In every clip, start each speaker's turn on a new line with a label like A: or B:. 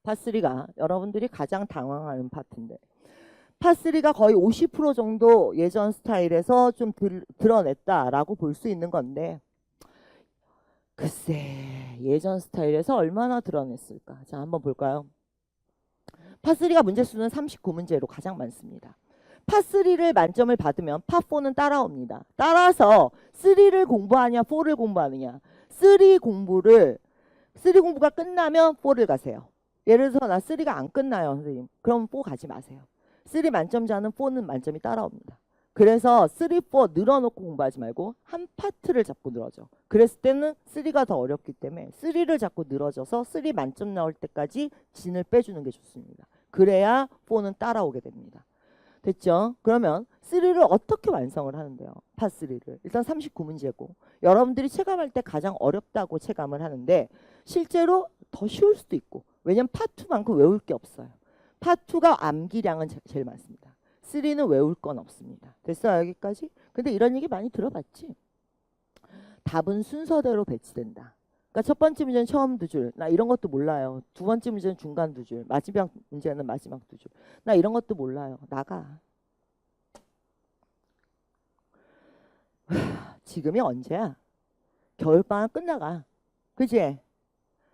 A: 파3가 여러분들이 가장 당황하는 파트인데 파3가 거의 50% 정도 예전 스타일에서 좀 드러냈다라고 볼 수 있는 건데 글쎄 예전 스타일에서 얼마나 드러냈을까? 자 한번 볼까요? 파3가 문제수는 39문제로 가장 많습니다. 파3를 만점을 받으면 파4는 따라옵니다. 따라서 3를 공부하냐 4를 공부하느냐 3 공부가 끝나면 4를 가세요. 예를 들어서 나 3가 안 끝나요 선생님. 그럼 4 가지 마세요. 3 만점자는 4는 만점이 따라옵니다. 그래서 3, 4 늘어놓고 공부하지 말고 한 파트를 잡고 늘어져. 그랬을 때는 3가 더 어렵기 때문에 3를 잡고 늘어져서 3 만점 나올 때까지 진을 빼주는 게 좋습니다. 그래야 4는 따라오게 됩니다. 됐죠? 그러면 3를 어떻게 완성을 하는데요? 파3를. 일단 39문제고 여러분들이 체감할 때 가장 어렵다고 체감을 하는데 실제로 더 쉬울 수도 있고 왜냐면 파2만큼 외울 게 없어요. 파2가 암기량은 제일 많습니다. 3는 외울 건 없습니다. 됐어요? 여기까지? 근데 이런 얘기 많이 들어봤지? 답은 순서대로 배치된다. 그러니까 첫 번째 문제는 처음 두 줄. 나 이런 것도 몰라요. 두 번째 문제는 중간 두 줄. 마지막 문제는 마지막 두 줄. 나 이런 것도 몰라요. 나가. 지금이 언제야? 겨울방학 끝나가. 그지?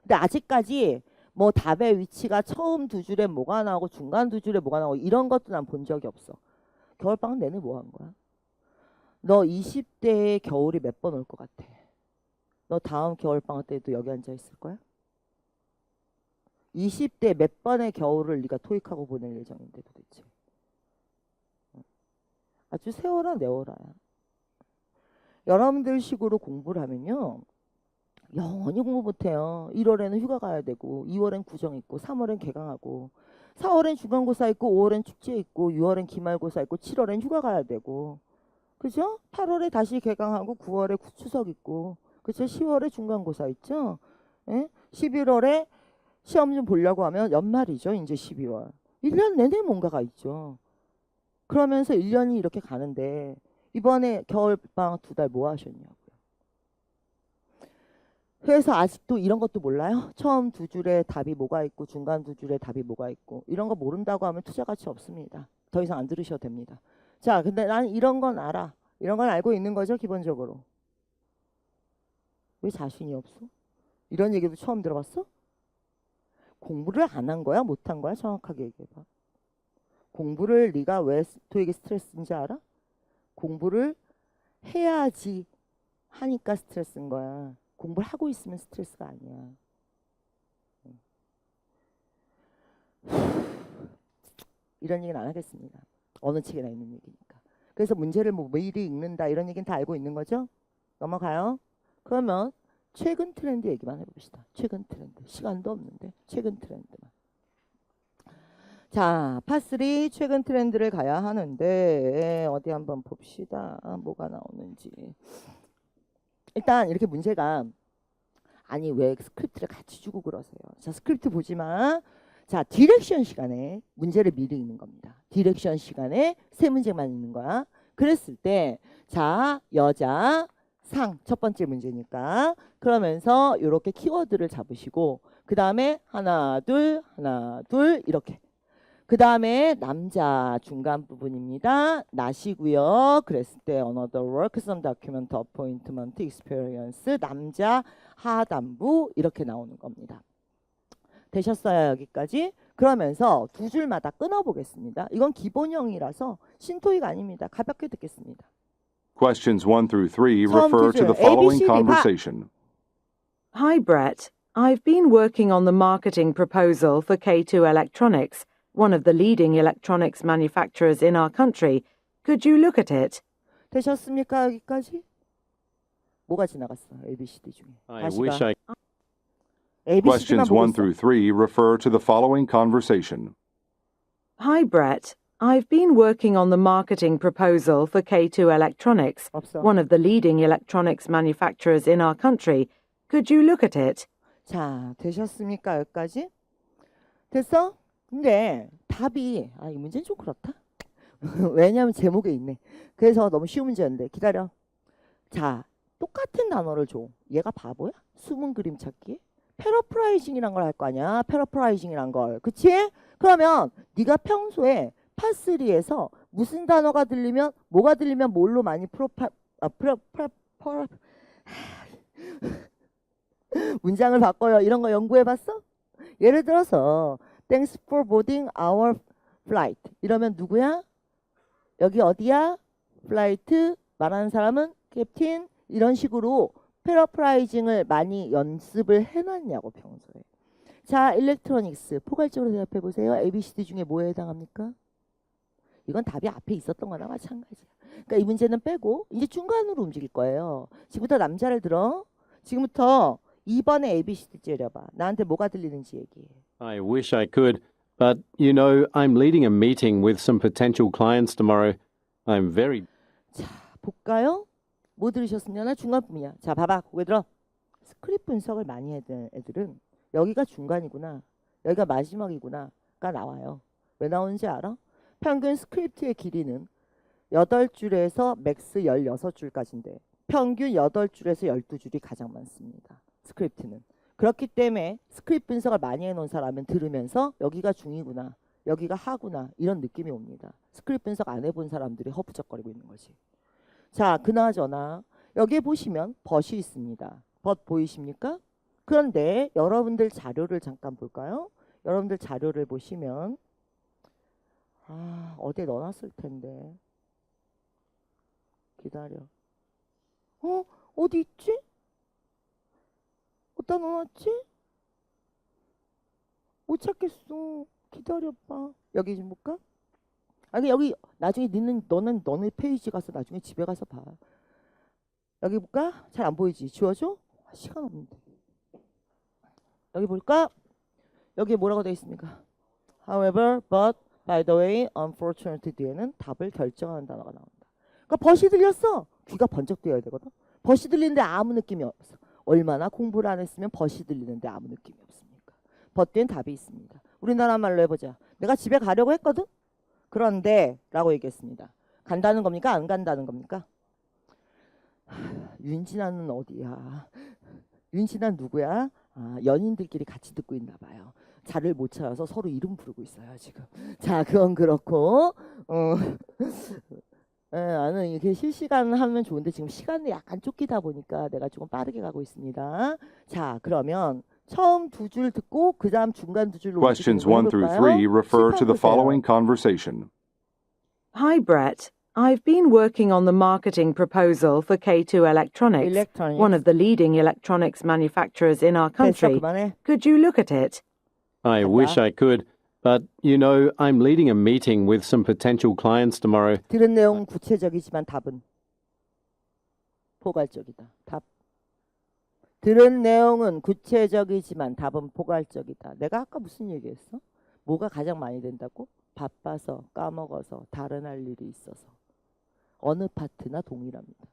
A: 근데 아직까지 뭐 답의 위치가 처음 두 줄에 뭐가 나오고 중간 두 줄에 뭐가 나오고 이런 것도 난 본 적이 없어. 겨울방학 내내 뭐 한 거야? 너 20대에 겨울이 몇 번 올 것 같아? 너 다음 겨울방학 때도 여기 앉아 있을 거야? 20대 몇 번의 겨울을 네가 토익하고 보낼 예정인데 도대체. 아주 세워라 내워라야. 여러분들 식으로 공부를 하면요. 영원히 공부 못해요. 1월에는 휴가 가야 되고 2월엔 구정 있고 3월엔 개강하고 4월엔 중간고사 있고 5월엔 축제 있고 6월엔 기말고사 있고 7월엔 휴가 가야 되고 그죠? 8월에 다시 개강하고 9월에 추석 있고 그죠? 10월에 중간고사 있죠? 예? 11월에 시험 좀 보려고 하면 연말이죠. 이제 12월. 1년 내내 뭔가가 있죠. 그러면서 1년이 이렇게 가는데 이번에 겨울방학 2달 뭐 하셨냐고요. 그래서 아직도 이런 것도 몰라요? 처음 두 줄에 답이 뭐가 있고 중간 두 줄에 답이 뭐가 있고 이런 거 모른다고 하면 투자 가치 없습니다. 더 이상 안 들으셔도 됩니다. 자, 근데 난 이런 건 알아. 이런 건 알고 있는 거죠, 기본적으로. 왜 자신이 없어? 이런 얘기도 처음 들어봤어? 공부를 안 한 거야? 못 한 거야? 정확하게 얘기해봐. 공부를 네가 왜 토익이 스트레스인지 알아? 공부를 해야지 하니까 스트레스인 거야. 공부를 하고 있으면 스트레스가 아니야. 이런 얘기는 안 하겠습니다. 어느 책에나 있는 얘기니까. 그래서 문제를 뭐 미리 읽는다 이런 얘기는 다 알고 있는 거죠? 넘어가요. 그러면 최근 트렌드 얘기만 해봅시다. 최근 트렌드. 시간도 없는데 최근 트렌드만. 자, 파3 최근 트렌드를 가야 하는데 어디 한번 봅시다. 뭐가 나오는지. 일단 이렇게 문제가 아니 왜 스크립트를 같이 주고 그러세요. 자, 스크립트 보지 마. 자, 디렉션 시간에 문제를 미리 읽는 겁니다. 디렉션 시간에 세 문제만 읽는 거야. 그랬을 때 자, 여자, 상 첫 번째 문제니까 그러면서 이렇게 키워드를 잡으시고 그 다음에 하나 둘 이렇게 그 다음에 남자 중간 부분입니다. 나시고요. 그랬을 때 another work, some document, appointment, experience 남자 하단부 이렇게 나오는 겁니다. 되셨어요 여기까지? 그러면서 두 줄마다 끊어보겠습니다. 이건 기본형이라서 신토익 아닙니다. 가볍게 듣겠습니다.
B: Questions 1 through 3
A: 처음
B: refer
A: 두
B: to
A: 줄
B: the following
A: ABCD 봐.
B: conversation.
C: Hi, Brett. I've been working on the marketing proposal for K2 Electronics, one of the leading electronics manufacturers in our country. Could you look at it?
A: 되셨습니까 여기까지? 뭐가 지나갔어 ABCD 중에?
D: I
A: 다시
D: wish
A: 봐.
D: I
A: ABCD만
B: Questions
A: 보고
B: 1
A: 있어.
B: through 3 refer to the following conversation.
C: Hi, Brett. I've been working on the marketing proposal for K2 Electronics,
A: 없어.
C: one of the leading electronics manufacturers in our country. Could you look at it?
A: 자, 되셨습니까 여기까지? 됐어? 근데 답이 이 문제는 좀 그렇다. 왜냐하면 제목에 있네. 그래서 너무 쉬운 문제였는데 기다려. 자, 똑같은 단어를 줘. 얘가 바보야? 숨은 그림 찾기에? 패러프라이징이란 걸 할 거 아니야. 패러프라이징이란 걸. 그치? 그러면 네가 평소에 파3에서 무슨 단어가 들리면 뭐가 들리면 뭘로 많이 문장을 바꿔요. 이런 거 연구해 봤어? 예를 들어서 Thanks for boarding our flight. 이러면 누구야? 여기 어디야? 플라이트 말하는 사람은 캡틴. 이런 식으로 패러프라이징을 많이 연습을 해놨냐고 평소에. 자, 일렉트로닉스 포괄적으로 대답해 보세요. ABCD 중에 뭐에 해당합니까? 이건 답이 앞에 있었던 거나 마찬가지야. 그러니까 이 문제는 빼고 이제 중간으로 움직일 거예요. 지금부터 남자를 들어. 지금부터 2번에 ABCD 째려봐. 나한테 뭐가 들리는지 얘기해.
D: I wish I could, but you know, I'm leading a meeting with some potential clients tomorrow. I'm very
A: 자, 볼까요? 뭐 들으셨으면 중간뿐이야. 자, 봐봐. 고개 들어. 스크립트 분석을 많이 했던 애들은 여기가 중간이구나. 여기가 마지막이구나가 나와요. 왜 나오는지 알아? 평균 스크립트의 길이는 8줄에서 맥스 16줄까지인데 평균 8줄에서 12줄이 가장 많습니다. 스크립트는. 그렇기 때문에 스크립트 분석을 많이 해놓은 사람은 들으면서 여기가 중이구나. 여기가 하구나. 이런 느낌이 옵니다. 스크립트 분석 안 해본 사람들이 허부적거리고 있는 거지. 자, 그나저나 여기에 보시면 벗이 있습니다. 벗 보이십니까? 그런데 여러분들 자료를 잠깐 볼까요? 여러분들 자료를 보시면 어디에 넣어놨을 텐데. 기다려. 어디 있지? 어디다 넣어놨지? 못 찾겠어. 기다려봐. 여기 좀 볼까? 여기 나중에 너네 페이지 가서 나중에 집에 가서 봐. 여기 볼까? 잘 안 보이지? 지워줘? 시간 없는데. 여기 볼까? 여기에 뭐라고 되어 있습니까? However, but, by the way, unfortunately 뒤에는 답을 결정하는 단어가 나온다. 그러니까 벗이 들렸어. 귀가 번쩍 뜨여야 되거든. 벗이 들리는데 아무 느낌이 없어. 얼마나 공부를 안 했으면 벗이 들리는데 아무 느낌이 없습니까? 벗 뒤엔 답이 있습니다. 우리나라 말로 해보자. 내가 집에 가려고 했거든. 그런데 라고 얘기했습니다. 간다는 겁니까? 안 간다는 겁니까? 윤진아는 어디야? 윤진아 누구야? 연인들끼리 같이 듣고 있나 봐요. 자를 못 찾아서 서로 이름 부르고 있어요 지금. 자, 그건 그렇고 나는 이렇게 실시간 하면 좋은데 지금 시간이 약간 쫓기다 보니까 내가 조금 빠르게 가고 있습니다. 자, 그러면 처음 두 줄 듣고 그 다음 중간 두 줄로
B: Questions 1 through 3 refer to the following conversation.
C: Hi, Brett. I've been working on the marketing proposal for K2 Electronics, one of the leading electronics manufacturers in our
A: 됐어,
C: country.
A: 그만해.
C: Could you look at it?
D: I wish I could, but you know, I'm leading a meeting with some potential clients tomorrow.
A: 들은 내용은 구체적이지만 답은 포괄적이다. 답. 들은 내용은 구체적이지만 답은 포괄적이다. 내가 아까 무슨 얘기했어? 뭐가 가장 많이 된다고? 바빠서, 까먹어서, 다른 할 일이 있어서. 어느 파트나 동일합니다.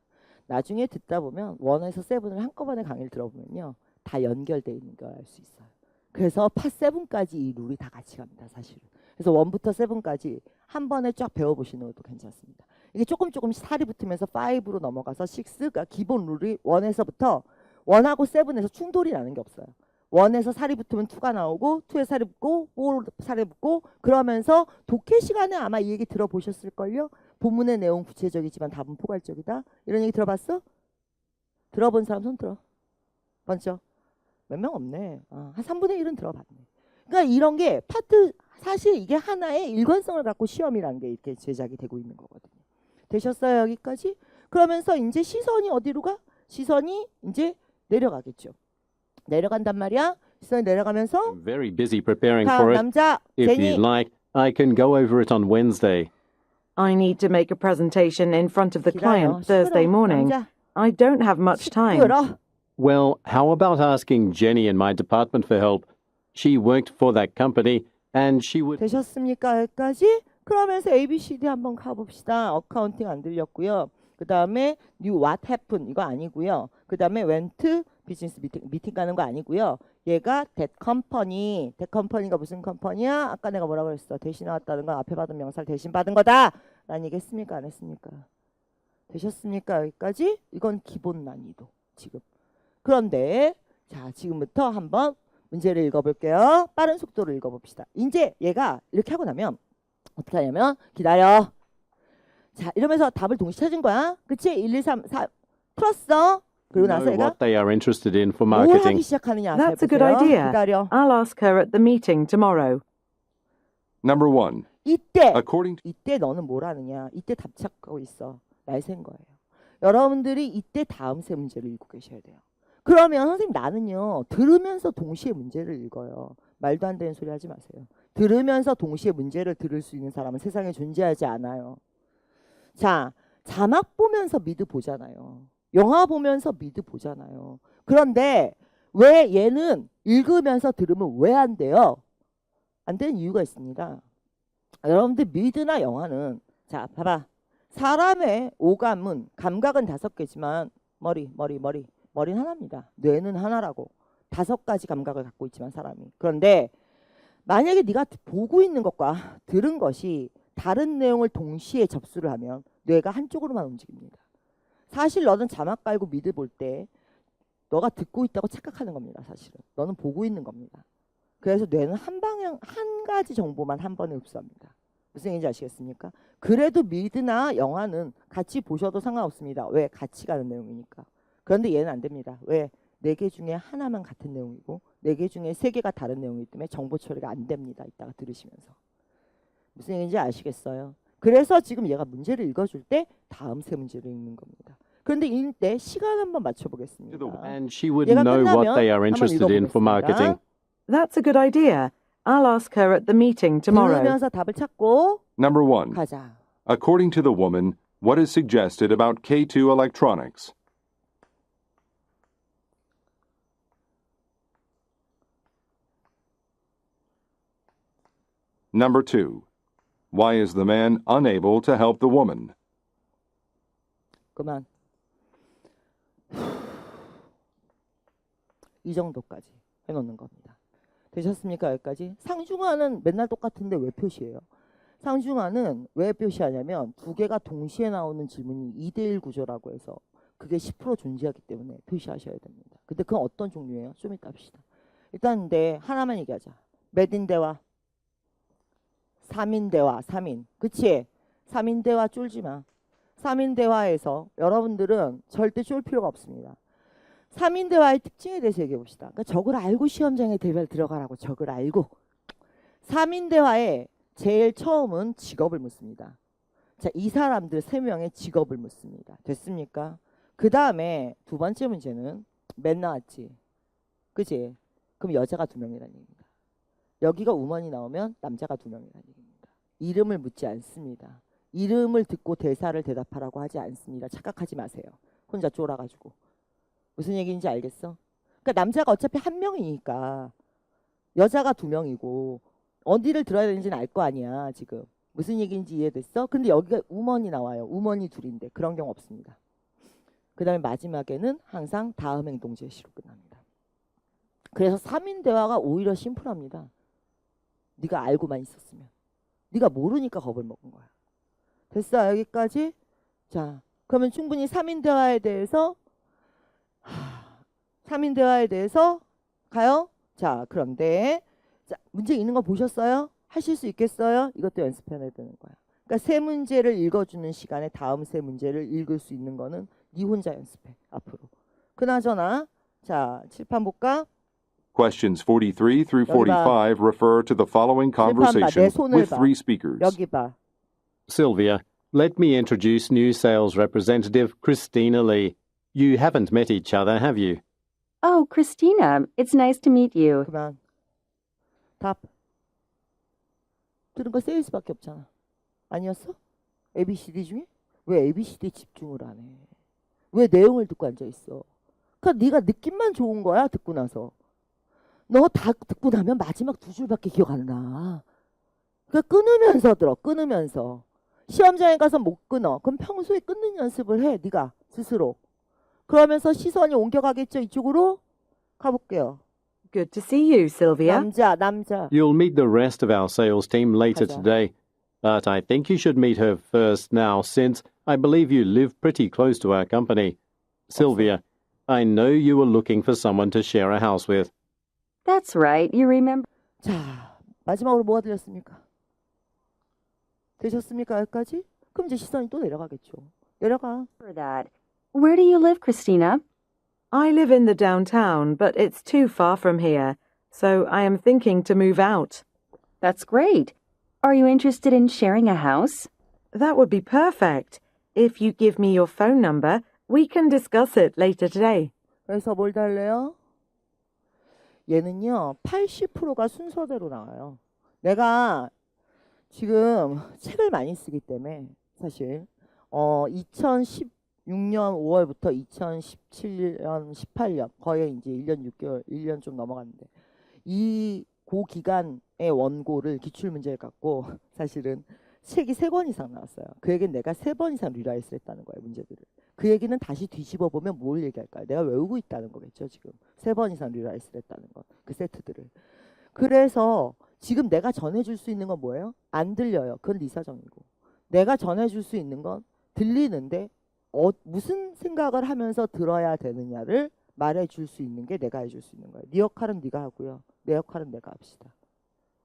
A: 나중에 듣다 보면 1에서 7을 한꺼번에 강의를 들어보면요. 다 연결되어 있는 걸 알 수 있어요. 그래서 파 7까지 이 룰이 다 같이 갑니다. 사실은. 그래서 1부터 7까지 한 번에 쫙 배워보시는 것도 괜찮습니다. 이게 조금 살이 붙으면서 5로 넘어가서 6가 기본 룰이 1에서부터 1하고 7에서 충돌이 나는 게 없어요. 1에서 살이 붙으면 2가 나오고 2에 살이 붙고 4로 살이 붙고 그러면서 독해 시간에 아마 이 얘기 들어보셨을걸요. 본문의 내용 구체적이지만 답은 포괄적이다. 이런 얘기 들어봤어? 들어본 사람 손 들어. 먼저. 몇 명 없네. 한 3분의 1은 들어봤네. 그러니까 이런 게 파트 사실 이게 하나의 일관성을 갖고 시험이라는 게 이렇게 제작이 되고 있는 거거든요. 되셨어요? 여기까지? 그러면서 이제 시선이 어디로 가? 시선이 이제 내려가겠죠. 내려간단 말이야. 시선이 내려가면서
D: I'm very busy preparing
A: 다음
D: for it.
A: 남자
D: If
A: 제니
D: you'd like, I can go over it on Wednesday.
C: I need to make a presentation in front of the
A: 기다려.
C: client Thursday
A: 시끄러.
C: morning.
A: 남자
C: I don't have much time.
A: 시끄러.
D: Well, how about asking Jenny in my department for help? She worked for that company and she would...
A: 되셨습니까? 여기까지? 그러면서 ABCD 한번 가봅시다. 어카운팅 안 들렸고요. 그 다음에 new what happened 이거 아니고요. 그 다음에 went 비즈니스 미팅 가는 거 아니고요. 얘가 that company가 무슨 컴퍼니야? 아까 내가 뭐라고 그랬어? 대신 나왔다는 건 앞에 받은 명사를 대신 받은 거다. 라는 얘기 했습니까? 안 했습니까? 되셨습니까? 여기까지? 이건 기본 난이도 지금. 그런데 자, 지금부터 한번 문제를 읽어볼게요. 빠른 속도로 읽어봅시다. 이제 얘가 이렇게 하고 나면 어떻게 하냐면 기다려. 자, 이러면서 답을 동시에 찾은 거야. 그치? 1, 2, 3, 4 풀었어. 그리고 나서
D: Know
A: 얘가
D: what they are interested in for
A: 뭘 하기
D: marketing.
A: 시작하느냐.
C: That's a
A: 잘
C: good
A: 보세요.
C: idea.
A: 기다려.
C: I'll ask her at the meeting tomorrow.
B: Number 1.
A: 이때
B: According to
A: 이때 너는 뭘 하느냐. 이때 답 찾고 있어. 날샌 거예요. 여러분들이 이때 다음 세 문제를 읽고 계셔야 돼요. 그러면 선생님 나는요. 들으면서 동시에 문제를 읽어요. 말도 안 되는 소리 하지 마세요. 들으면서 동시에 문제를 들을 수 있는 사람은 세상에 존재하지 않아요. 자, 자막 보면서 미드 보잖아요. 영화 보면서 미드 보잖아요. 그런데 왜 얘는 읽으면서 들으면 왜 안 돼요? 안 되는 이유가 있습니다. 여러분들 미드나 영화는 자 봐봐. 사람의 오감은 감각은 5개지만 머리는 하나입니다. 뇌는 하나라고. 5가지 감각을 갖고 있지만 사람이. 그런데 만약에 네가 보고 있는 것과 들은 것이 다른 내용을 동시에 접수를 하면 뇌가 한쪽으로만 움직입니다. 사실 너는 자막 깔고 미드 볼 때 너가 듣고 있다고 착각하는 겁니다. 사실은. 너는 보고 있는 겁니다. 그래서 뇌는 한 가지 정보만 한 번에 흡수합니다. 무슨 얘기인지 아시겠습니까? 그래도 미드나 영화는 같이 보셔도 상관없습니다. 왜? 같이 가는 내용이니까. 그런데 얘는 안 됩니다. 왜? 4개 중에 하나만 같은 내용이고 4개 중에 3개가 다른 내용이기 때문에 정보 처리가 안 됩니다. 이따가 들으시면서. 무슨 얘기인지 아시겠어요? 그래서 지금 얘가 문제를 읽어줄 때 다음 세 문제를 읽는 겁니다. 그런데 이때 시간 한번 맞춰보겠습니다.
D: And she would
A: 얘가
D: know what they are
A: 끝나면
D: interested in for
A: 한번
D: marketing.
C: That's a good idea. I'll ask her at the meeting tomorrow.
A: 들으면서 답을 찾고
B: Number 1.
A: 가자.
B: According to the woman, what is suggested about K2 electronics? Number 2. Why is the man unable to help the woman?
A: 그만. 이 정도까지 해놓는 겁니다. 되셨습니까? 여기까지? 상중하는 맨날 똑같은데 왜 표시해요? 상중하는 왜 표시하냐면 2개가 동시에 나오는 질문이 2대1 구조라고 해서 그게 10% 존재하기 때문에 표시하셔야 됩니다. 근데 그건 어떤 종류예요? 좀 이따 합시다. 일단 근데 하나만 얘기하자. 몇인 대화? 3인 대화, 3인. 그치? 3인 대화 쫄지 마. 3인 대화에서 여러분들은 절대 쫄 필요가 없습니다. 3인 대화의 특징에 대해서 얘기해 봅시다. 그러니까 적을 알고 시험장에 대별 들어가라고 적을 알고. 3인 대화에 제일 처음은 직업을 묻습니다. 자, 이 사람들 3명의 직업을 묻습니다. 됐습니까? 그 다음에 두 번째 문제는 맨 나왔지. 그치? 그럼 여자가 2명이라는 얘기입니다. 여기가 우먼이 나오면 남자가 2명이라는 얘기입니다. 이름을 묻지 않습니다. 이름을 듣고 대사를 대답하라고 하지 않습니다. 착각하지 마세요. 혼자 쫄아가지고. 무슨 얘기인지 알겠어? 그러니까 남자가 어차피 1명이니까 여자가 2명이고 어디를 들어야 되는지는 알 거 아니야 지금. 무슨 얘기인지 이해됐어? 근데 여기가 우먼이 나와요. 우먼이 둘인데 그런 경우 없습니다. 그 다음에 마지막에는 항상 다음 행동 제시로 끝납니다. 그래서 3인 대화가 오히려 심플합니다. 네가 알고만 있었으면. 네가 모르니까 겁을 먹은 거야. 됐어? 여기까지? 자, 그러면 충분히 3인 대화에 대해서 3인 대화에 대해서 가요? 자, 그런데 자, 문제 있는 거 보셨어요? 하실 수 있겠어요? 이것도 연습해야 되는 거야. 그러니까 세 문제를 읽어주는 시간에 다음 세 문제를 읽을 수 있는 거는 네 혼자 연습해. 앞으로. 그나저나 자, 칠판 볼까?
B: Questions 43 through 45 refer to the following conversation with 3 speakers.
A: 여기 봐.
D: Sylvia, let me introduce new sales representative Christina Lee. You haven't met each other, have you?
E: Oh, Christina, it's nice to meet you.
A: 그만. 답. 들은 거 세일즈밖에 없잖아. 아니었어? ABCD 중에? 왜 ABCD에 집중을 안 해? 왜 내용을 듣고 앉아있어? 그러니까 네가 느낌만 좋은 거야 듣고 나서. 너 다 듣고 나면 마지막 2줄밖에 기억 안 나. 그러니까 끊으면서 들어. 끊으면서. 시험장에 가서 못 끊어. 그럼 평소에 끊는 연습을 해. 네가 스스로. 그러면서 시선이 옮겨가겠죠. 이쪽으로 가볼게요.
C: Good to see you, Sylvia.
A: 남자.
D: You'll meet the rest of our sales team later
A: 가자.
D: today. But I think you should meet her first now, since I believe you live pretty close to our company. Sylvia, I know you were looking for someone to share a house with.
E: That's right. You remember
A: 자, 마지막으로 뭐가 들렸습니까? 되셨습니까? 여기까지? 그럼 이제 시선이 또 내려가겠죠. 내려가.
E: that. Where do you live, Christina?
C: I live in the downtown, but it's too far from here, so I am thinking to move out.
E: That's great. Are you interested in sharing a house?
C: That would be perfect. If you give me your phone number, we can discuss it later today.
A: 그래서 뭘 달래요? 얘는요, 80%가 순서대로 나와요. 내가 지금 책을 많이 쓰기 때문에 사실 2016년 5월부터 2017년 18년 거의 이제 1년 6개월, 1년 좀 넘어갔는데 그 기간의 원고를 기출문제를 갖고 사실은 책이 3권 이상 나왔어요. 그 얘기는 내가 3번 이상 리라이스를 했다는 거예요, 문제들을. 그 얘기는 다시 뒤집어 보면 뭘 얘기할까요? 내가 외우고 있다는 거겠죠, 지금. 3번 이상 리라이스를 했다는 것, 그 세트들을. 그래서 지금 내가 전해줄 수 있는 건 뭐예요? 안 들려요. 그건 네 사정이고. 내가 전해줄 수 있는 건 들리는데 무슨 생각을 하면서 들어야 되느냐를 말해줄 수 있는 게 내가 해줄 수 있는 거예요. 네 역할은 네가 하고요. 내 역할은 내가 합시다.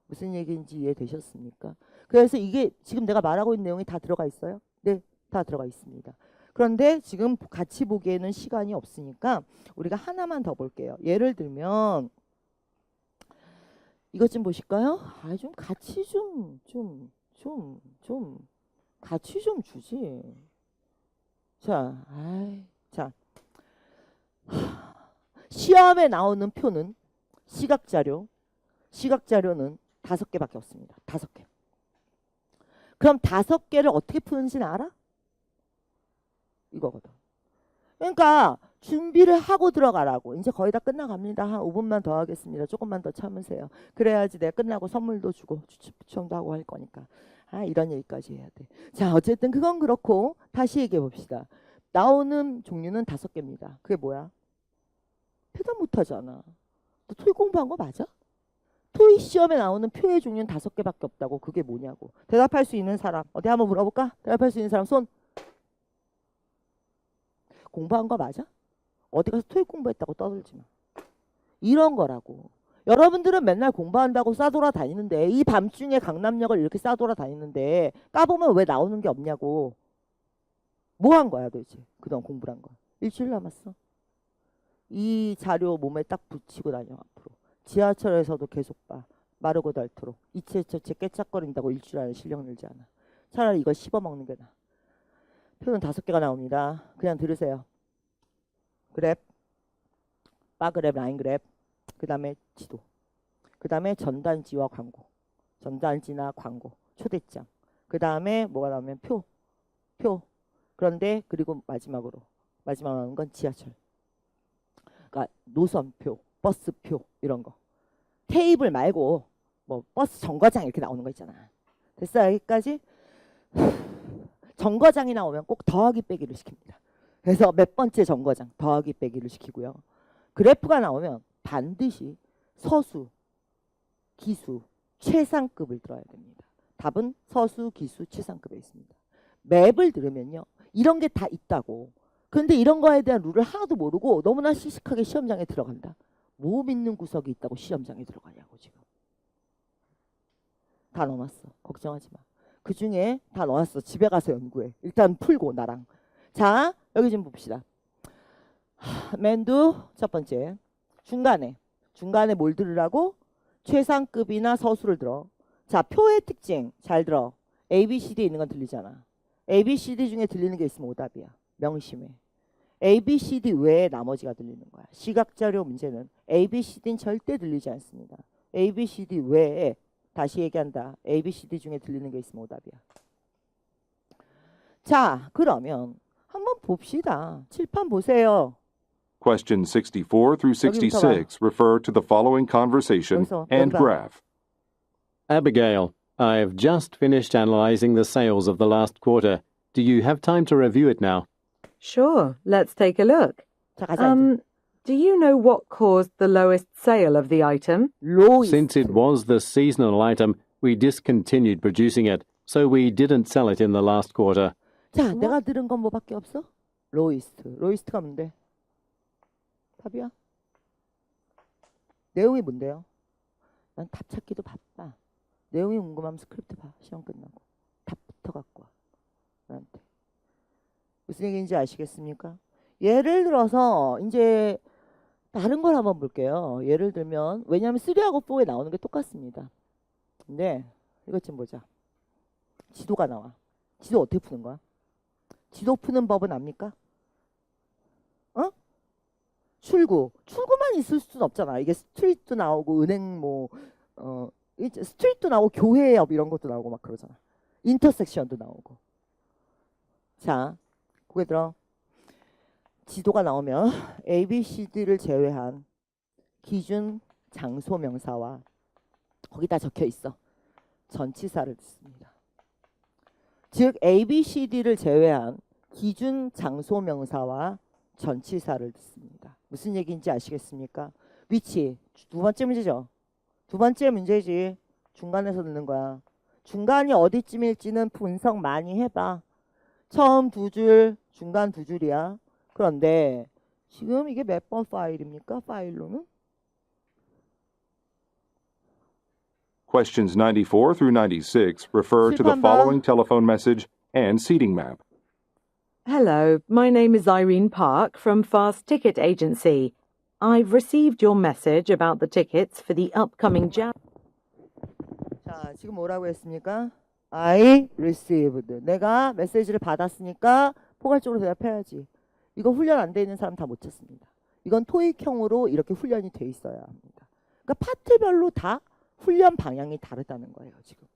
A: 무슨 얘기인지 이해되셨습니까? 그래서 이게 지금 내가 말하고 있는 내용이 다 들어가 있어요? 네, 다 들어가 있습니다. 그런데 지금 같이 보기에는 시간이 없으니까 우리가 하나만 더 볼게요. 예를 들면 이것 좀 보실까요? 좀 같이 같이 좀 주지. 자, 자, 시험에 나오는 표는 시각자료는 5개밖에 없습니다. 5개. 그럼 5개를 어떻게 푸는지는 알아? 이거거든. 그러니까 준비를 하고 들어가라고. 이제 거의 다 끝나갑니다. 한 5분만 더 하겠습니다. 조금만 더 참으세요. 그래야지 내가 끝나고 선물도 주고 추첨도 하고 할 거니까. 이런 얘기까지 해야 돼. 자, 어쨌든 그건 그렇고 다시 얘기해 봅시다. 나오는 종류는 5개입니다. 그게 뭐야? 대답 못하잖아. 너 토익 공부한 거 맞아? 토익 시험에 나오는 표의 종류는 5개밖에 없다고. 그게 뭐냐고. 대답할 수 있는 사람. 어디 한번 물어볼까? 대답할 수 있는 사람 손. 공부한 거 맞아? 어디 가서 토익 공부했다고 떠들지 마. 이런 거라고. 여러분들은 맨날 공부한다고 싸돌아 다니는데 이 밤중에 강남역을 이렇게 싸돌아 다니는데 까보면 왜 나오는 게 없냐고. 뭐 한 거야 도대체. 그동안 공부를 한 거야. 일주일 남았어. 이 자료 몸에 딱 붙이고 다녀 앞으로. 지하철에서도 계속 봐. 마르고 닳도록. 이체저체 깨짝거린다고 일주일 안에 실력 늘지 않아. 차라리 이거 씹어먹는 게 나아. 표는 5개가 나옵니다. 그냥 들으세요. 그래프, 바그래프, 라인그래프, 그 다음에 지도, 그 다음에 전단지와 광고, 전단지나 광고, 초대장, 그 다음에 뭐가 나오면 표. 그런데 그리고 마지막 나오는 건 지하철. 그러니까 노선표, 버스표 이런 거. 테이블 말고 뭐 버스 정거장 이렇게 나오는 거 있잖아. 됐어요? 여기까지? 정거장이 나오면 꼭 더하기 빼기를 시킵니다. 그래서 몇 번째 정거장 더하기 빼기를 시키고요. 그래프가 나오면 반드시 서수, 기수, 최상급을 들어야 됩니다. 답은 서수, 기수, 최상급에 있습니다. 맵을 들으면요. 이런 게 다 있다고. 근데 이런 거에 대한 룰을 하나도 모르고 너무나 시식하게 시험장에 들어간다. 뭐 믿는 구석이 있다고 시험장에 들어가냐고 지금. 다 넣어놨어. 걱정하지 마. 그 중에 다 넣어놨어. 집에 가서 연구해. 일단 풀고 나랑. 자, 여기 좀 봅시다. 맨두 첫 번째. 중간에 뭘 들으라고? 최상급이나 서수를 들어. 자, 표의 특징 잘 들어. A, B, C, D에 있는 건 들리잖아. A, B, C, D 중에 들리는 게 있으면 오답이야. 명심해. A, B, C, D 외에 나머지가 들리는 거야. 시각자료 문제는 A, B, C, D는 절대 들리지 않습니다. A, B, C, D 외에 다시 얘기한다. A, B, C, D 중에 들리는 게 있으면 오답이야. 자, 그러면 한번 봅시다. 칠판 보세요.
B: Question 64 through 66 refer to the following conversation
A: 여기서,
B: and
A: 여기다.
B: graph.
D: Abigail, I've just finished analysing the sales of the last quarter. Do you have time to review it now?
C: Sure, let's take a look.
A: 자, 가자. 이제.
C: Do you know what caused the lowest sale of the item?
A: 로이스트.
D: Since it was the seasonal item, we discontinued producing it, so we didn't sell it in the last quarter.
A: 자, 내가 들은 건 뭐밖에 없어? 로이스트. 로이스트가 뭔데? 답이야. 내용이 뭔데요? 난 답 찾기도 바빠. 내용이 궁금하면 스크립트 봐. 시험 끝나고. 답부터 갖고 와. 나한테. 무슨 얘기인지 아시겠습니까? 예를 들어서 이제 다른 걸 한번 볼게요. 예를 들면 왜냐하면 3하고 4에 나오는 게 똑같습니다. 근데 이것 좀 보자. 지도가 나와. 지도 어떻게 푸는 거야? 지도 푸는 법은 압니까? 어? 출구만 있을 수는 없잖아. 이게 스트리트도 나오고 은행 스트리트도 나오고 교회 옆 이런 것도 나오고 막 그러잖아. 인터섹션도 나오고. 자, 고개 들어. 지도가 나오면 A, B, C, D를 제외한 기준 장소 명사와 거기다 적혀 있어. 전치사를 듣습니다. 즉 A, B, C, D를 제외한 기준 장소 명사와 전치사를 듣습니다. 무슨 얘기인지 아시겠습니까? 위치 두 번째 문제죠. 두 번째 문제지. 중간에서 듣는 거야. 중간이 어디쯤일지는 분석 많이 해봐. 처음 두 줄, 중간 두 줄이야. 그런데 지금 이게 몇 번 파일입니까? 파일로는?
B: Questions 94 through 96 refer to the
A: 칠판 봐.
B: following telephone message and seating map.
C: Hello, my name is Irene Park from Fast Ticket Agency. I've received your message about the tickets for the upcoming jam.
A: 자, 지금 뭐라고 했습니까? I received. 내가 메시지를 받았으니까 포괄적으로 대답해야지. 이거 훈련 안 돼 있는 사람 다 못 찾습니다. 이건 토익형으로 이렇게 훈련이 돼 있어야 합니다. 그러니까 파트별로 다 훈련 방향이 다르다는 거예요, 지금.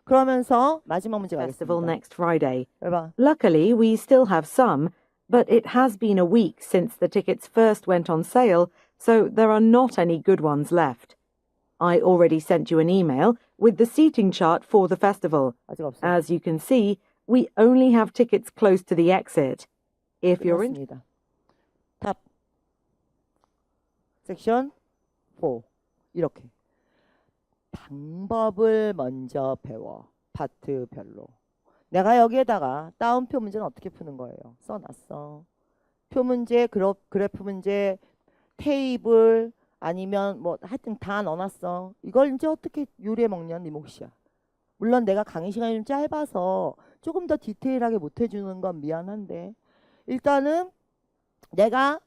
A: 그러면서 마지막 문제
C: Festival
A: 가겠습니다.
C: next Friday.
A: 해봐.
C: Luckily, we still have some, but it has been a week since the tickets first went on sale, so there are not any good ones left. I already sent you an email with the seating chart for the festival.
A: 아직 없어.
C: As you can see, we only have tickets close to the exit. If you're in
A: 끝났습니다. 탑. 섹션 4. 이렇게. 방법을 먼저 배워. 파트별로. 내가 여기에다가 따옴표 문제는 어떻게 푸는 거예요? 써놨어. 표 문제, 그래프 문제, 테이블 아니면 뭐 하여튼 다 넣어놨어. 이걸 이제 어떻게 요리해 먹냐 네 몫이야. 물론 내가 강의 시간이 좀 짧아서 조금 더 디테일하게 못 해주는 건 미안한데 일단은 내가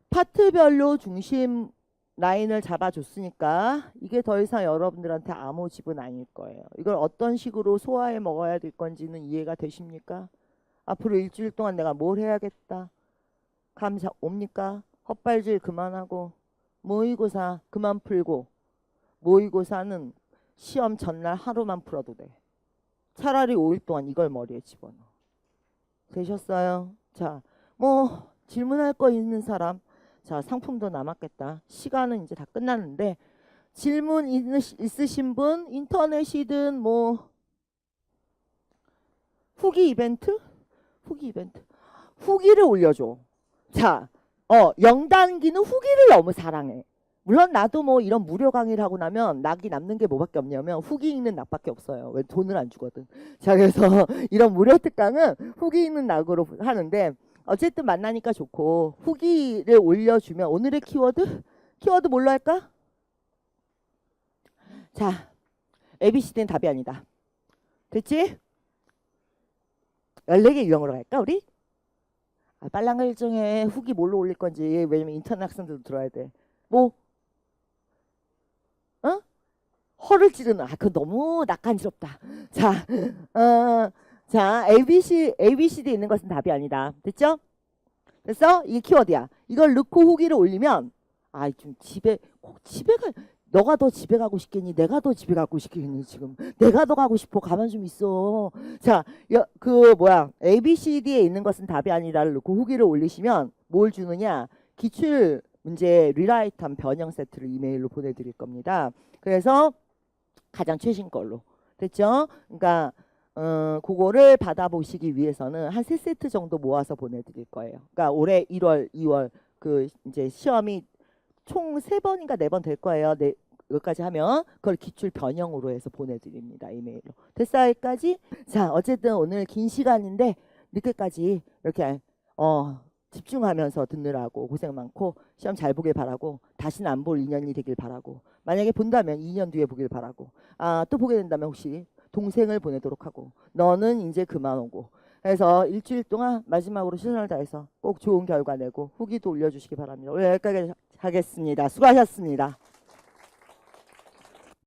A: 파트별로 중심 라인을 잡아줬으니까 이게 더 이상 여러분들한테 암호집은 아닐 거예요. 이걸 어떤 식으로 소화해 먹어야 될 건지는 이해가 되십니까? 앞으로 일주일 동안 내가 뭘 해야겠다. 감 옵니까? 헛발질 그만하고 모의고사 그만 풀고 모의고사는 시험 전날 하루만 풀어도 돼. 차라리 5일 동안 이걸 머리에 집어넣어. 되셨어요? 자, 뭐 질문할 거 있는 사람. 자, 상품도 남았겠다. 시간은 이제 다 끝났는데 질문 있으신 분 인터넷이든 뭐 후기 이벤트? 후기를 올려줘. 자, 0단기는 후기를 너무 사랑해. 물론 나도 뭐 이런 무료 강의를 하고 나면 낙이 남는 게 뭐밖에 없냐면 후기 읽는 낙밖에 없어요. 왜 돈을 안 주거든. 자, 그래서 이런 무료 특강은 후기 읽는 낙으로 하는데 어쨌든 만나니까 좋고 후기를 올려주면 오늘의 키워드 뭘로 할까? 자, ABCD는 답이 아니다. 됐지? 14개 유형으로 갈까 우리? 빨랑 결정해. 후기 뭘로 올릴 건지. 왜냐면 인터넷 학생들도 들어야 돼. 뭐? 허를 찌르는. 그거 너무 낯간지럽다. 자, 자, ABCD에 있는 것은 답이 아니다. 됐죠? 됐어? 이게 키워드야. 이걸 넣고 후기를 올리면 좀 꼭 집에 너가 더 집에 가고 싶겠니? 내가 더 집에 가고 싶겠니? 지금 내가 더 가고 싶어. 가만 좀 있어. 자, ABCD에 있는 것은 답이 아니다를 넣고 후기를 올리시면 뭘 주느냐? 기출 문제 리라이트한 변형 세트를 이메일로 보내드릴 겁니다. 그래서 가장 최신 걸로. 됐죠? 그러니까 그거를 받아보시기 위해서는 한 3세트 정도 모아서 보내드릴 거예요. 그러니까 올해 1월, 2월 그 이제 시험이 총 3번인가 4번 될 거예요. 여기까지 하면 그걸 기출 변형으로 해서 보내드립니다. 이메일로. 됐어요? 여기까지? 자, 어쨌든 오늘 긴 시간인데 늦게까지 이렇게 집중하면서 듣느라고 고생 많고 시험 잘 보길 바라고 다시는 안 볼 인연이 되길 바라고 만약에 본다면 2년 뒤에 보길 바라고 또 보게 된다면 혹시 동생을 보내도록 하고 너는 이제 그만 오고 해서 일주일 동안 마지막으로 최선을 다해서 꼭 좋은 결과 내고 후기도 올려주시기 바랍니다. 오늘 여기까지 하겠습니다. 수고하셨습니다.